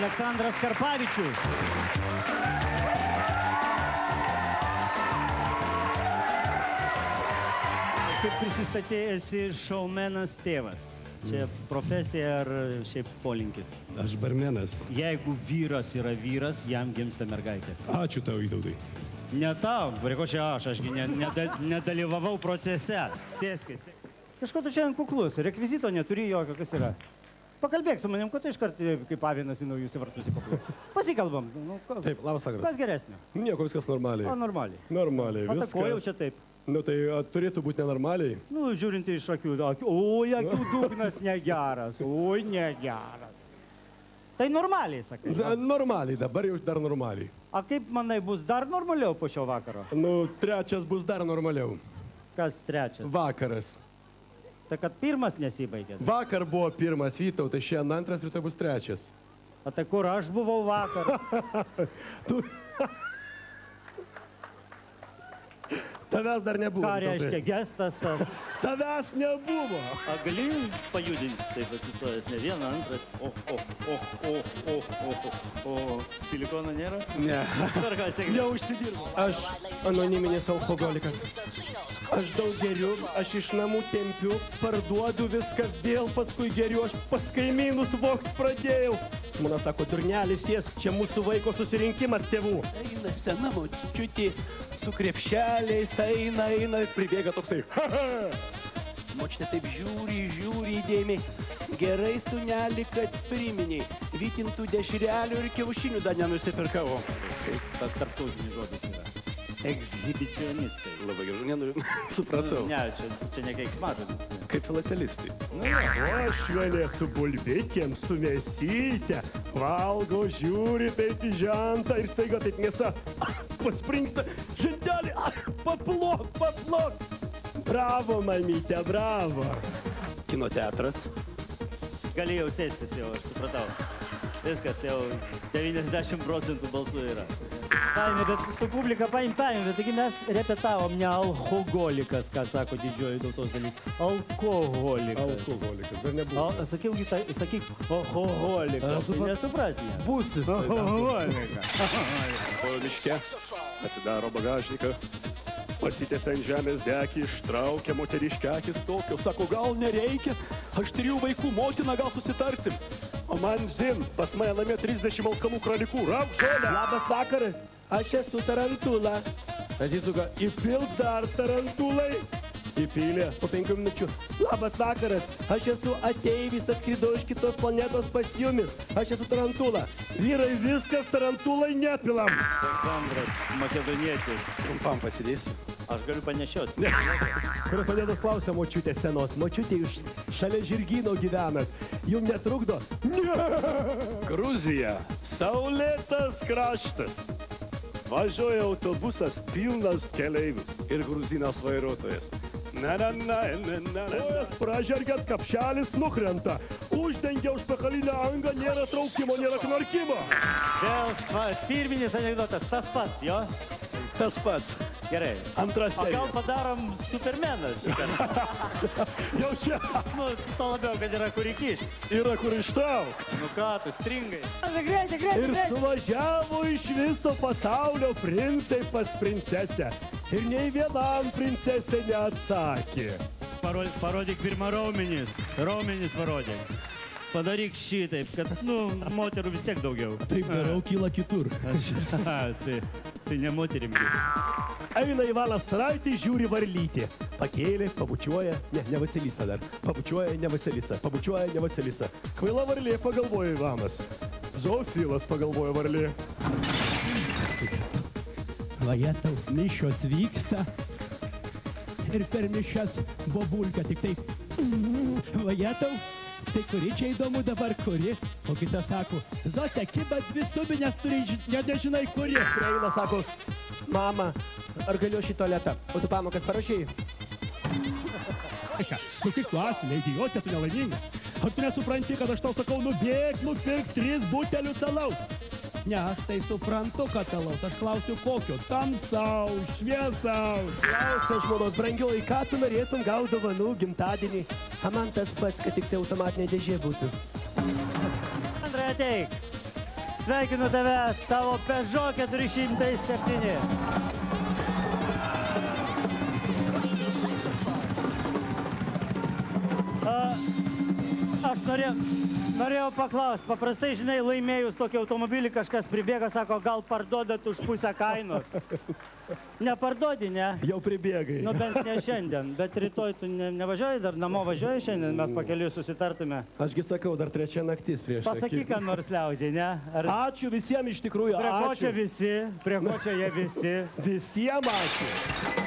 Aleksandras Karpavičius. Kaip prisistatė, esi šaumenas tėvas? Čia profesija ar šiaip polinkis? Aš barmenas. Jeigu vyras yra vyras, jam gimsta mergaitė. Ačiū tau, Vytautai. Ne tau, prie ko čia ašgi nedalyvavau procese. Sėskis. Kažko tu čia ant kuklus, rekvizito neturi jokio, kas yra. Pakalbėk su manim, ko tu iškart kaip avinas į naujus vartus įpaklūs. Pasikalbam. Taip, labas vakaras. Kas geresnio? Nieko, viskas normaliai. O, normaliai. Normaliai, viskas. O tako jau čia taip. Nu, tai turėtų būti nenormaliai. Nu, žiūrint iš akių. Oi, akių dugnas negeras. Oi, negeras. Tai normaliai, sakai. Normaliai, dabar jau dar normaliai. A kaip manai, bus dar normaliau po šio vakaro? Nu, trečias bus dar normaliau. Kas trečias? Vakaras. Tai kad pirmas nesibaigė. Vakar buvo pirmas, Vytautai, šiandien antras, rytoj bus trečias. A tai kur aš buvau vakar? Tavęs dar nebuvo. Ką reiškia gestas tas? Tavęs nebuvo. A gali pajudinti, taip atsistojęs, ne vieną, antrą. O, silikono nėra? Ne. Per ką sėkmė? Neužsidirbu. Aš anoniminis alkoholikas. Aš daug geriu, aš iš namų tempiu, parduodu viską vėl, paskui geriu, aš pas kaimynus vogt pradėjau. Žmona sako, durnelis, sėsk, čia mūsų vaiko susirinkimas tėvų. Eina sena močiutė su krepšeliais, eina, ir pribėga toksai. Močiutė taip žiūri įdėmiai. Gerai, sūneli, kad priminiai. Vytintų dešrelių ir kiaušinių dar nenusipirkau. Kaip tas tarptautinis žodis yra? Ekshibicionistai. Labai gražu, supratau. Ne, čia ne keiksmažodis. Kaip filatelistai. O švelė su bulvitėm, su mėsytė, valgo, žiūri taip į žantą ir staiga taip mėsa paspringsta. Žandelį, paplok. Bravo, mamytė, bravo. Kino teatras. Galėjau sėstis jau, aš supratau. Viskas jau 90% balsų yra. Paėmė, bet su publika paėmė, bet taigi mes repetavom ne alkoholikas, ką sako didžioji tautos dalis. Alkoholikas. Alkoholikas, dar nebuvo. Sakyk, alkoholikas. Tai nesuprasti. Busis. Alkoholikas. O miške atsidaro bagažniką, pasitęsia ant žemės dekį, ištraukia moteriškę akis tokio. Sako, gal nereikia, aš 3 vaikų motina, gal susitarsim. O man zin, pas mane namie 30 alkanų kralikų, rauk žolę. Labas vakaras, aš esu tarantula. Azisuka, įpilk dar tarantulai. Įpylė. Po 5 minučių. Labas vakaras, aš esu ateivis, atskridau iš kitos planetos pas jumis. Aš esu tarantula. Vyrai, viskas tarantulai nepilam. Aleksandras Makedonietis. Trumpam pasidėsiu. Aš galiu panešioti. Korespondėtas klausia močiutė senos. Močiutė, jūs šalia žirgyno gyvenat. Jums netrukdo? Ne! Gruzija. Saulėtas kraštas. Važiuoja autobusas pilnas keleivių ir gruzinas vairuotojas. Kojas pražergiat, kapšelis nukrenta. Uždengia užpakalinę angą, nėra traukimo, nėra knarkimo. Vėl firminis anekdotas, tas pats, jo? Tas pats. Gerai. Antra O serija. gal padarom Supermeną šį kartą? Jau čia Nu, to labiau, kad yra kur įkišti. yra kur ištraukt. Nu ką, tu stringai. Greitai. Ir suvažiavo iš viso pasaulio princai pas princesę. Ir nei vienam princesė neatsakė. Parodyk pirmą raumenis. Raumenis parodyk. Padaryk šitaip, kad, moterų vis tiek daugiau. Taip darau, kyla kitur. Tai ne moterim. Eina Ivanas Staraitį, žiūri varlytį. Pakėlė, pabučiuoja, ne Vasilisa dar. Pabučiuoja, ne Vasilisa. Pabučiuoja, ne Vasilisa. Kvaila varlė, pagalvojo Ivanas. Zoofilas, pagalvojo varlė. Vajetau, mišios vyksta. Ir per mišias bobulka tik taip. Vajetau, tai kuri čia įdomu dabar, kuri? O kita sako, Zotė, kiba 2 subinės turi, nežinai kuri. Prieina, sako, mama, ar galiu šį tualetą? O tu pamokas parašai? Kokie klasiniai, idiotė, tu nelaiminga. Ar tu nesupranti, kad aš tau sakau, nubėk, nupirk 3 butelius alaus? Ne, aš tai suprantu, kad alaus. Aš klausiu kokio. Tamsaus, šviesaus. Klausia žmonos, brangioji, ką tu norėtum gauti dovanų gimtadienį? A man tas pats, kad tik tai automatinė dėžė būtų. Andrai, ateik. Sveikinu tave, tavo Peugeot 407. Aš norėjau paklausti, paprastai, žinai, laimėjus tokį automobilį, kažkas pribėga, sako, gal parduodat už pusę kainos. Neparduodi, ne? Jau pribėgai. Nu, bent ne šiandien, bet rytoj tu nevažiuoji, dar namo važiuoji šiandien, mes pakeliui susitartume. Ašgi sakau, dar 3 naktis prieš. Pasakyk, ką nors liaudžiai, ne? Ačiū visiems iš tikrųjų, Prie ko čia ačiū. visi, prie ko čia jie visi? Visiems ačiū.